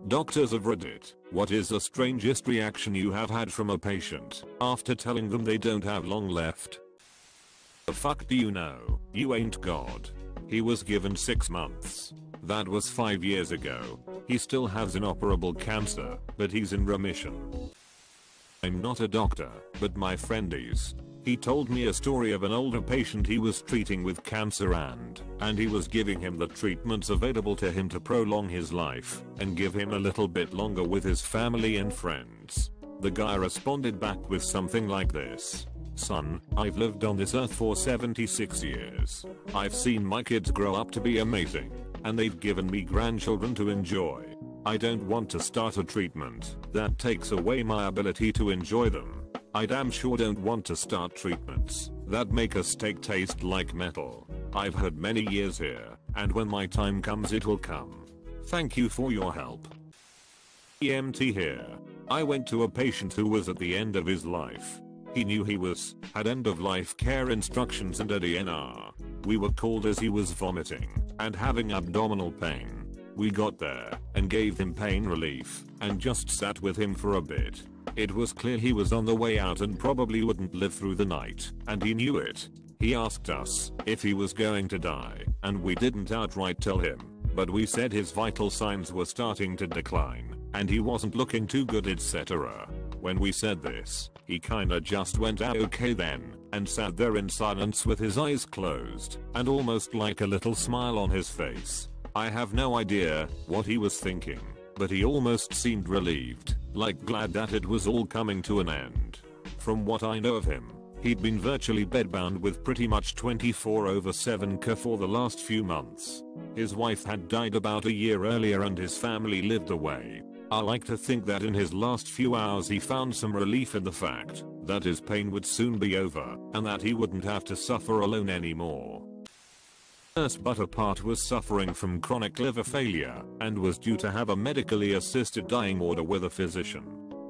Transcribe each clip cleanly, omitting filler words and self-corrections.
Doctors of Reddit, what is the strangest reaction you have had from a patient after telling them they don't have long left? The fuck do you know? You ain't God. He was given 6 months. That was 5 years ago. He still has inoperable cancer, but he's in remission. I'm not a doctor, but my friend is. He told me a story of an older patient he was treating with cancer and he was giving him the treatments available to him to prolong his life and give him a little bit longer with his family and friends. The guy responded back with something like this. Son, I've lived on this earth for 76 years. I've seen my kids grow up to be amazing, and they've given me grandchildren to enjoy. I don't want to start a treatment that takes away my ability to enjoy them. I damn sure don't want to start treatments that make a steak taste like metal. I've had many years here, and when my time comes it will come. Thank you for your help. EMT here. I went to a patient who was at the end of his life. He knew he had end of life care instructions and a DNR. We were called as he was vomiting and having abdominal pain. We got there and gave him pain relief and just sat with him for a bit. It was clear he was on the way out and probably wouldn't live through the night, and he knew it. He asked us if he was going to die, and we didn't outright tell him, but we said his vital signs were starting to decline, and he wasn't looking too good, etc. When we said this, he kinda just went okay then, and sat there in silence with his eyes closed, and almost like a little smile on his face. I have no idea what he was thinking, but he almost seemed relieved, like glad that it was all coming to an end. From what I know of him, he'd been virtually bedbound with pretty much 24/7 care for the last few months. His wife had died about a year earlier and his family lived away. I like to think that in his last few hours he found some relief in the fact that his pain would soon be over and that he wouldn't have to suffer alone anymore. Worst part was suffering from chronic liver failure and was due to have a medically assisted dying order with a physician.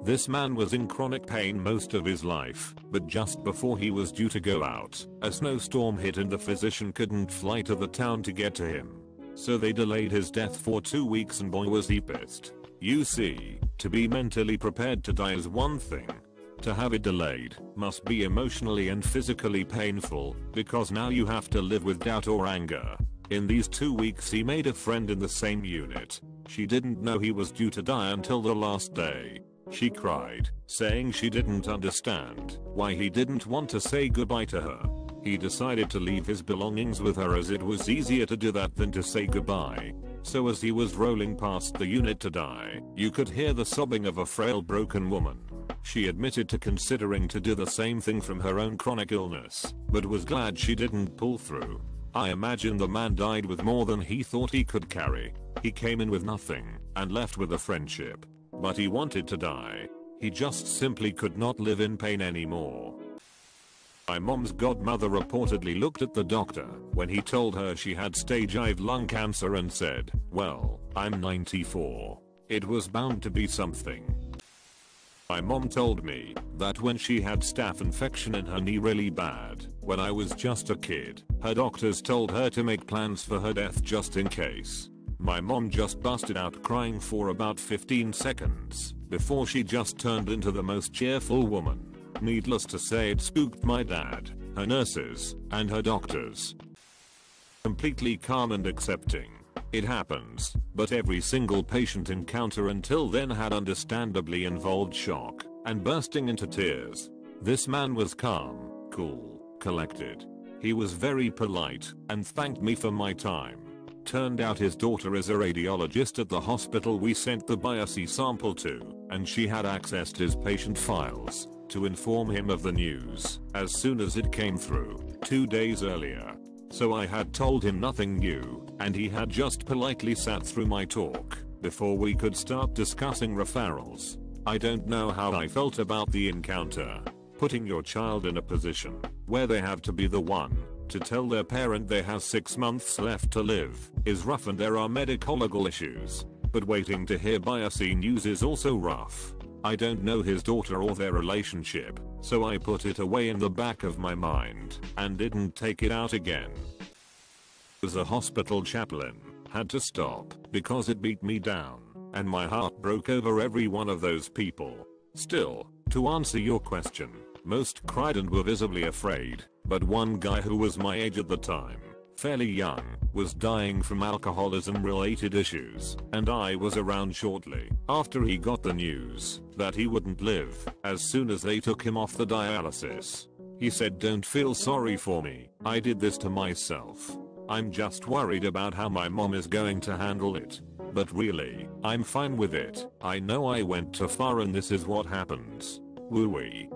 This man was in chronic pain most of his life, but just before he was due to go out, a snowstorm hit and the physician couldn't fly to the town to get to him. So they delayed his death for 2 weeks and boy was he pissed. You see, to be mentally prepared to die is one thing. To have it delayed must be emotionally and physically painful, because now you have to live with doubt or anger. In these 2 weeks he made a friend in the same unit. She didn't know he was due to die until the last day. She cried, saying she didn't understand why he didn't want to say goodbye to her. He decided to leave his belongings with her as it was easier to do that than to say goodbye. So as he was rolling past the unit to die, you could hear the sobbing of a frail broken woman. She admitted to considering to do the same thing from her own chronic illness, but was glad she didn't pull through. I imagine the man died with more than he thought he could carry. He came in with nothing and left with a friendship. But he wanted to die. He just simply could not live in pain anymore. My mom's godmother reportedly looked at the doctor when he told her she had stage IV lung cancer and said, "Well, I'm 94. It was bound to be something." My mom told me that when she had staph infection in her knee really bad, when I was just a kid, her doctors told her to make plans for her death just in case. My mom just busted out crying for about 15 seconds before she just turned into the most cheerful woman. Needless to say, it spooked my dad, her nurses, and her doctors. Completely calm and accepting. It happens, but every single patient encounter until then had understandably involved shock and bursting into tears. This man was calm, cool, collected. He was very polite and thanked me for my time. Turned out his daughter is a radiologist at the hospital we sent the biopsy sample to, and she had accessed his patient files to inform him of the news as soon as it came through 2 days earlier. So I had told him nothing new, and he had just politely sat through my talk before we could start discussing referrals. I don't know how I felt about the encounter. Putting your child in a position where they have to be the one to tell their parent they have 6 months left to live is rough, and there are medical issues. But waiting to hear biopsy news is also rough. I don't know his daughter or their relationship, so I put it away in the back of my mind and didn't take it out again. As a hospital chaplain, had to stop because it beat me down. and my heart broke over every one of those people. Still, to answer your question, most cried and were visibly afraid, but one guy who was my age at the time, fairly young, was dying from alcoholism related issues, and I was around shortly after he got the news that he wouldn't live as soon as they took him off the dialysis. He said, "Don't feel sorry for me, I did this to myself. I'm just worried about how my mom is going to handle it. But really, I'm fine with it. I know I went too far and this is what happens." Woo-wee.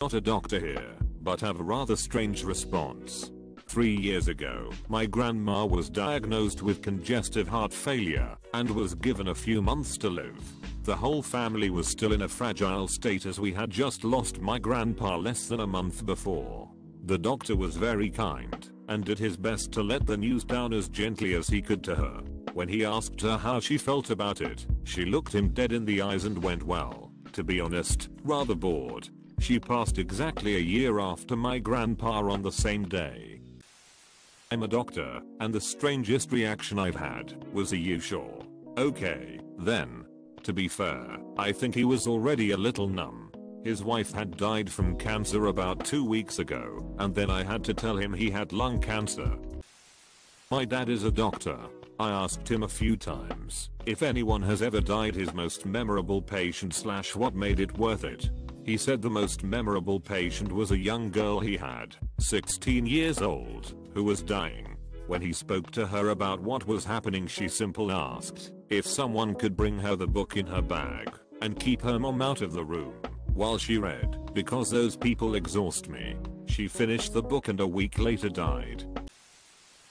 Not a doctor here, but have a rather strange response. 3 years ago, my grandma was diagnosed with congestive heart failure and was given a few months to live. The whole family was still in a fragile state as we had just lost my grandpa less than a month before. The doctor was very kind and did his best to let the news down as gently as he could to her. When he asked her how she felt about it, she looked him dead in the eyes and went, "Well, to be honest, rather bored." She passed exactly a year after my grandpa on the same day. I'm a doctor, and the strangest reaction I've had was, "Are you sure?" Okay, then. To be fair, I think he was already a little numb. His wife had died from cancer about 2 weeks ago, and then I had to tell him he had lung cancer. My dad is a doctor. I asked him a few times if anyone has ever died, his most memorable patient / what made it worth it. He said the most memorable patient was a young girl he had, 16 years old, who was dying. When he spoke to her about what was happening, she simply asked if someone could bring her the book in her bag and keep her mom out of the room while she read, because those people exhaust me. She finished the book and a week later died.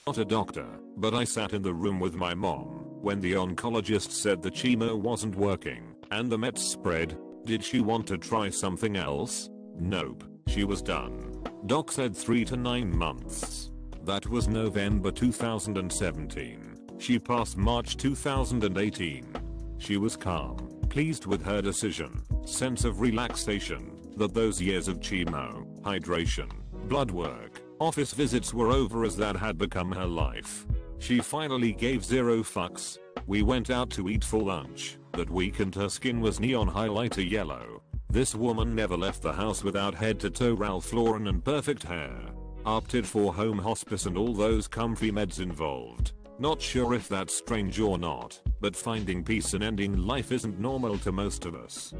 Not a doctor, but I sat in the room with my mom when the oncologist said the chemo wasn't working and the mets spread. Did she want to try something else? Nope, she was done. Doc said 3 to 9 months. That was November 2017. She passed March 2018. She was calm, pleased with her decision, sense of relaxation, that those years of chemo, hydration, blood work, office visits were over, as that had become her life. She finally gave zero fucks. We went out to eat for lunch. That weekend her skin was neon highlighter yellow. This woman never left the house without head to toe Ralph Lauren and perfect hair. Opted for home hospice and all those comfy meds involved. Not sure if that's strange or not, but finding peace and ending life isn't normal to most of us.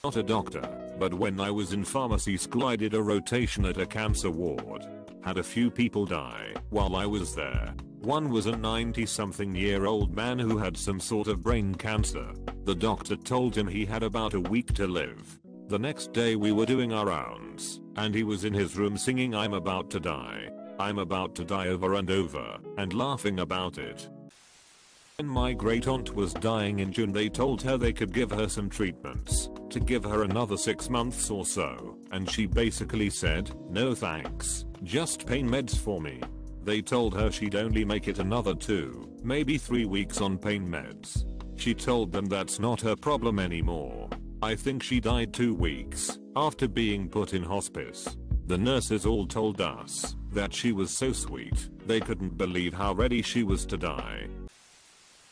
Not a doctor, but when I was in pharmacy school I did a rotation at a cancer ward. Had a few people die while I was there. One was a 90-something-year-old man who had some sort of brain cancer. The doctor told him he had about a week to live. The next day we were doing our rounds, and he was in his room singing "I'm about to die, I'm about to die" over and over, and laughing about it. When my great aunt was dying in June, they told her they could give her some treatments to give her another 6 months or so, and she basically said, "No thanks, just pain meds for me." They told her she'd only make it another 2, maybe 3 weeks on pain meds. She told them that's not her problem anymore. I think she died 2 weeks after being put in hospice. The nurses all told us that she was so sweet, they couldn't believe how ready she was to die.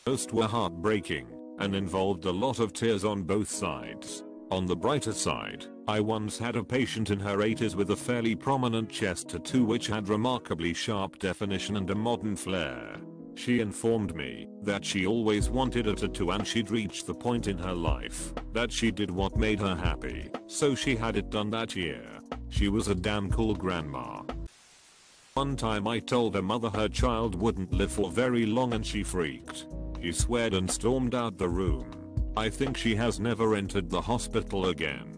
Most were heartbreaking and involved a lot of tears on both sides. On the brighter side, I once had a patient in her 80s with a fairly prominent chest tattoo which had remarkably sharp definition and a modern flair. She informed me that she always wanted a tattoo and she'd reached the point in her life that she did what made her happy, so she had it done that year. She was a damn cool grandma. One time I told her mother her child wouldn't live for very long and she freaked. She sweared and stormed out the room. I think she has never entered the hospital again.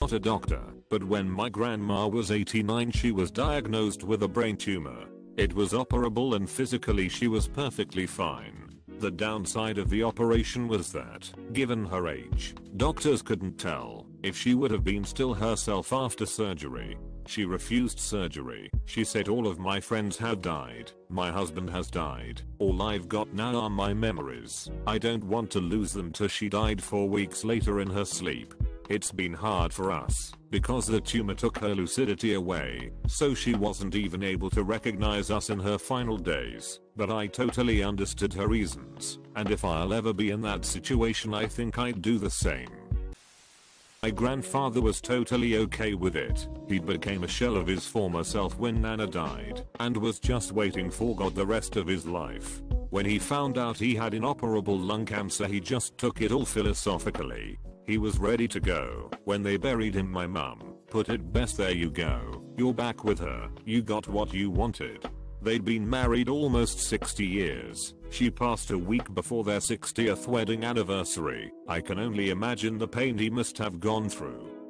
Not a doctor, but when my grandma was 89 she was diagnosed with a brain tumor. It was operable and physically she was perfectly fine. The downside of the operation was that, given her age, doctors couldn't tell if she would have been still herself after surgery. She refused surgery. She said, "All of my friends have died. My husband has died. All I've got now are my memories. I don't want to lose them." She died 4 weeks later in her sleep. It's been hard for us because the tumor took her lucidity away, so she wasn't even able to recognize us in her final days. But I totally understood her reasons, and if I'll ever be in that situation I think I'd do the same. My grandfather was totally okay with it. He became a shell of his former self when Nana died, and was just waiting for God the rest of his life. When he found out he had inoperable lung cancer, he just took it all philosophically. He was ready to go. When they buried him, my mum put it best, "There you go. You're back with her. You got what you wanted." They'd been married almost 60 years. She passed a week before their 60th wedding anniversary. I can only imagine the pain he must have gone through.